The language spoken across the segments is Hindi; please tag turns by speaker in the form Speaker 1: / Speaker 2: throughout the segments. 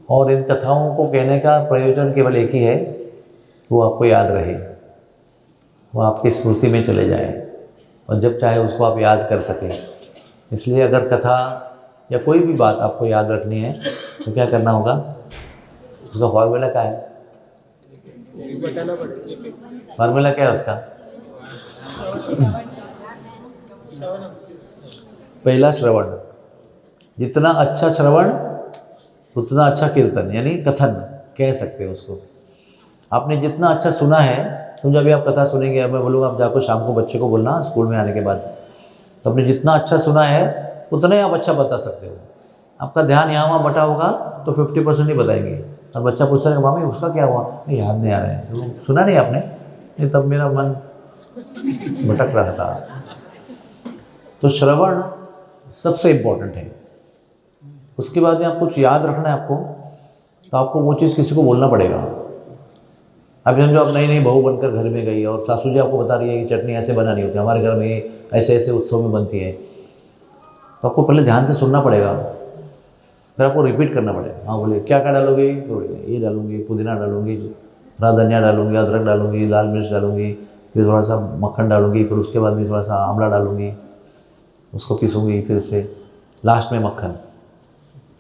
Speaker 1: और इन कथाओं को कहने का प्रयोजन केवल एक ही है, वो आपको याद रहे, वो आपकी स्मृति में चले जाए और जब चाहे उसको आप याद कर सकें। इसलिए अगर कथा या कोई भी बात आपको याद रखनी है तो क्या करना होगा, उसका फॉर्मूला क्या है? फॉर्मूला क्या है उसका? पहला श्रवण, जितना अच्छा श्रवण उतना अच्छा कीर्तन, यानी कथन कह सकते हैं उसको। आपने जितना अच्छा सुना है, समझो अभी आप कथा सुनेंगे, अब मैं बोलूँगा आप जाकर शाम को बच्चे को बोलना स्कूल में आने के बाद, तो आपने जितना अच्छा सुना है उतना ही आप अच्छा बता सकते हो। आपका ध्यान यहाँ वहाँ बटा होगा तो 50% ही बताएंगे, और बच्चा पूछ रहा है मामी उसका क्या हुआ, नहीं याद नहीं आ रहा है, तो सुना नहीं आपने, नहीं तब मेरा मन भटक रहा था। तो श्रवण सबसे इम्पोर्टेंट है। उसके बाद में आप कुछ याद रखना है आपको, तो आपको वो चीज़ किसी को बोलना पड़ेगा। अब समझो आप नई नई बहू बनकर घर में गई और सासू जी आपको बता रही है कि चटनी ऐसे बनानी होती है, हमारे घर में ऐसे ऐसे उत्सव में बनती है, तो आपको पहले ध्यान से सुनना पड़ेगा, फिर आपको रिपीट करना पड़ेगा। हाँ बोले क्या क्या डालोगे, तो ये डालूंगी, पुदीना डालूंगी, हरा धनिया डालूंगी, अदरक डालूंगी, लाल मिर्च डालूंगी, फिर थोड़ा सा मक्खन डालूंगी, फिर उसके बाद में थोड़ा सा आंवला डालूंगी, उसको पीसूंगी, फिर उसे लास्ट में मक्खन।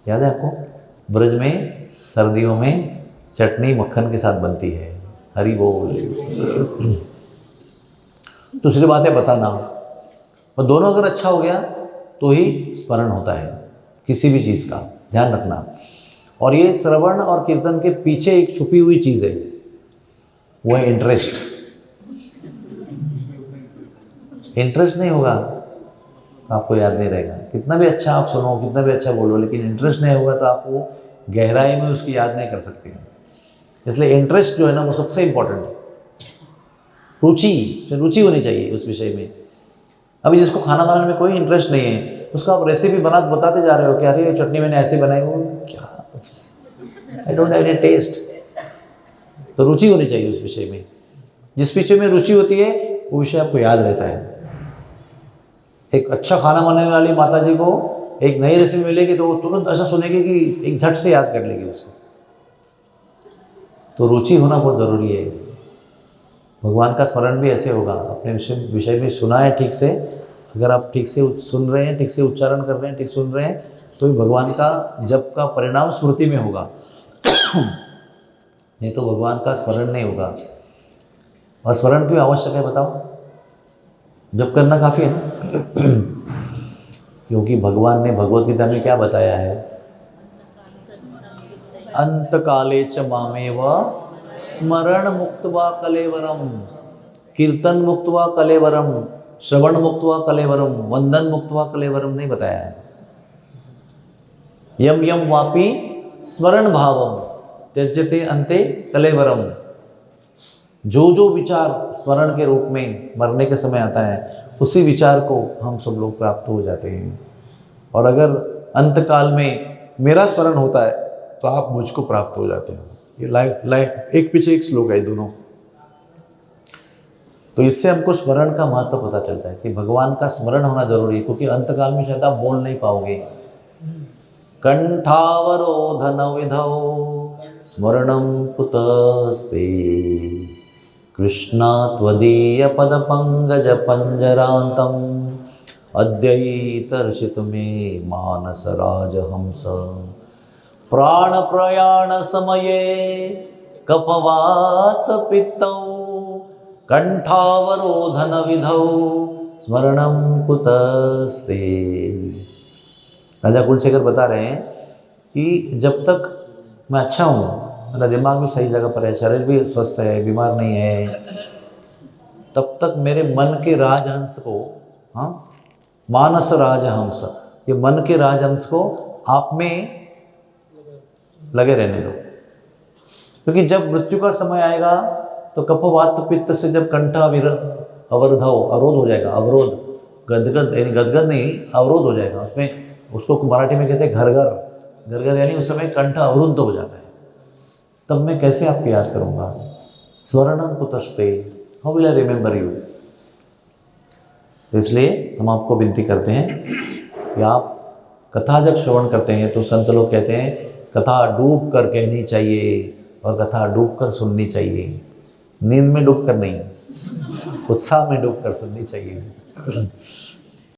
Speaker 1: याद है आपको? ब्रज में सर्दियों में चटनी मक्खन के साथ बनती है। हरी बोल। दूसरी बात है बताना, और दोनों अगर अच्छा हो गया तो ही स्मरण होता है किसी भी चीज़ का, ध्यान रखना। और ये श्रवण और कीर्तन के पीछे एक छुपी हुई चीज़ है, वो है इंटरेस्ट। इंटरेस्ट नहीं होगा तो आपको याद नहीं रहेगा। कितना भी अच्छा आप सुनो, कितना भी अच्छा बोलो, लेकिन इंटरेस्ट नहीं होगा तो आप वो गहराई में उसकी याद नहीं कर सकते हैं। इसलिए इंटरेस्ट जो है ना वो सबसे इम्पोर्टेंट है। रुचि होनी चाहिए उस विषय में। अभी जिसको खाना बनाने में कोई इंटरेस्ट नहीं है, उसको आप रेसिपी बताते जा रहे हो कि अरे ये चटनी मैंने ऐसे बनाई, वो क्या, I don't have any test. तो रुचि होनी चाहिए उस विषय में। जिस विषय में रुचि होती है वो विषय आपको याद रहता है। एक अच्छा खाना बनाने वाली माता जी को एक नई रेसिपी मिलेगी तो वो तुरंत ऐसा सुनेगी कि एक झट से याद कर लेगी उसको। तो रुचि होना बहुत ज़रूरी है। भगवान का स्मरण भी ऐसे होगा, अपने विषय में सुना है ठीक से, अगर आप ठीक से सुन रहे हैं, ठीक से उच्चारण कर रहे हैं, ठीक सुन रहे हैं, तो भी भगवान का जप का परिणाम स्मृति में होगा। नहीं तो भगवान का स्मरण नहीं होगा। और स्मरण क्यों आवश्यक है बताओ? जप करना काफ़ी है ना। क्योंकि भगवान ने भगवत गीता में क्या बताया है? अंतकाले च मामेव स्मरण मुक्त्वा कलेवरम, कीर्तन मुक्त्वा कलेवरम, श्रवण मुक्त्वा कलेवरम, वंदन मुक्त्वा कलेवरम नहीं बताया है। यम यम वापि स्मरण भावम त्यज्यते अन्ते कलेवरम। जो विचार स्मरण के रूप में मरने के समय आता है, उसी विचार को हम सब लोग प्राप्त हो जाते हैं। और अगर अंतकाल में मेरा स्मरण होता है तो आप मुझको प्राप्त हो जाते हैं। ये लाइफ एक पीछे एक श्लोक है दोनों। तो इससे हमको स्मरण का महत्व पता चलता है कि भगवान का स्मरण होना जरूरी है, क्योंकि अंतकाल में शायद आप बोल नहीं पाओगे। कंठावरोधन विधौ स्मरणं कुतस्ते, कृष्णा त्वदीय पद पंकज पंजरांतम, अद्यैतर्षित मे मानस राजहंस, प्राण प्रयाण समये कपवात पित्तौ, कंठावरोधन विधौ स्मरणं कुतस्ते। राजा कुलशेखर बता रहे हैं कि जब तक मैं अच्छा हूँ, मेरा दिमाग भी सही जगह पर है, शरीर भी स्वस्थ है, बीमार नहीं है, तब तक मेरे मन के राजहंस को, हाँ मानस राजहंस, ये मन के राजहंस को आप में लगे रहने दो। क्योंकि जब मृत्यु का समय आएगा तो कफवात पित्त से जब कंठ अवरोध हो जाएगा, अवरोध, गदगद यानी गदगद नहीं, अवरोध हो जाएगा उसमें। उसको मराठी में कहते हैं घर यानी उस समय कंठ अवरुद्ध हो जाता है। तब मैं कैसे आपको याद करूँगा? स्मरणं कुतस्ते, how will I remember you? इसलिए हम आपको विनती करते हैं कि आप कथा जब श्रवण करते हैं तो संत लोग कहते हैं कथा डूब कर कहनी चाहिए और कथा डूब कर सुननी चाहिए, नींद में डूब कर नहीं, उत्साह में डूब कर सुननी चाहिए।